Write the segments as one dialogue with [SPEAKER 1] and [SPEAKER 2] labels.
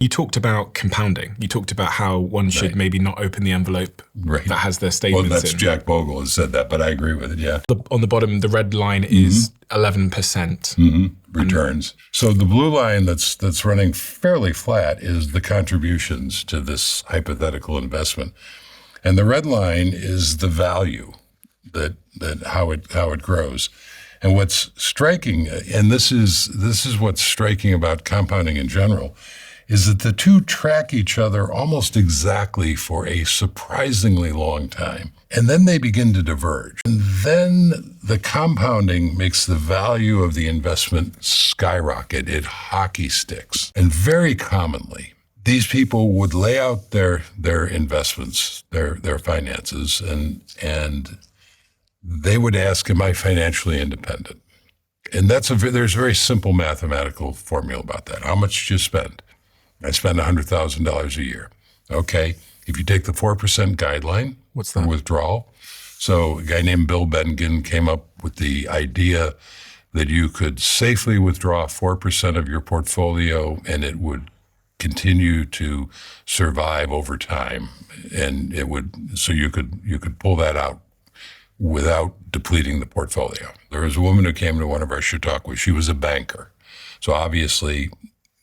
[SPEAKER 1] You talked about compounding. You talked about how one should maybe not open the envelope that has their statements in.
[SPEAKER 2] Well, that's Jack Bogle has said that, but I agree with it, yeah.
[SPEAKER 1] On the bottom, the red line is 11%.
[SPEAKER 2] Returns. So the blue line that's running fairly flat is the contributions to this hypothetical investment. And the red line is the value, that how it grows. And what's striking, and this is what's striking about compounding in general, is that the two track each other almost exactly for a surprisingly long time. And then they begin to diverge. And then the compounding makes the value of the investment skyrocket. It hockey sticks. And very commonly, these people would lay out their investments, their finances, and they would ask, am I financially independent? And there's a very simple mathematical formula about that. How much did you spend? I spend $100,000 a year. Okay, if you take the 4% guideline,
[SPEAKER 1] what's that?
[SPEAKER 2] Withdrawal. So a guy named Bill Bengen came up with the idea that you could safely withdraw 4% of your portfolio and it would continue to survive over time. And so you could pull that out without depleting the portfolio. There was a woman who came to one of our Chautauqua. She was a banker. So obviously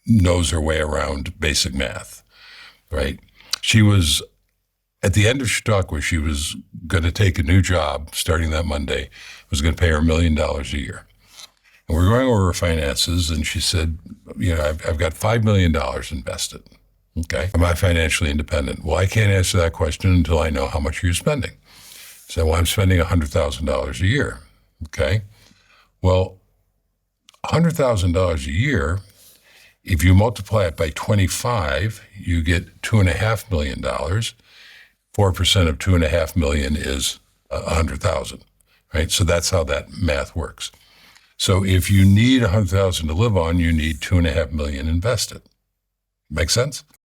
[SPEAKER 2] knows her way around basic math, right? She was, at the end of Chautauqua, she was going to take a new job starting that Monday. It was going to pay her $1 million a year. And we're going over her finances, and she said, I've got $5 million invested. Okay. Am I financially independent? Well, I can't answer that question until I know how much you're spending. So, well, I'm spending $100,000 a year. Okay. Well, $100,000 a year, if you multiply it by 25, you get $2.5 million. 4% of $2.5 million is 100,000, right? So that's how that math works. So if you need 100,000 to live on, you need $2.5 million invested. Make sense?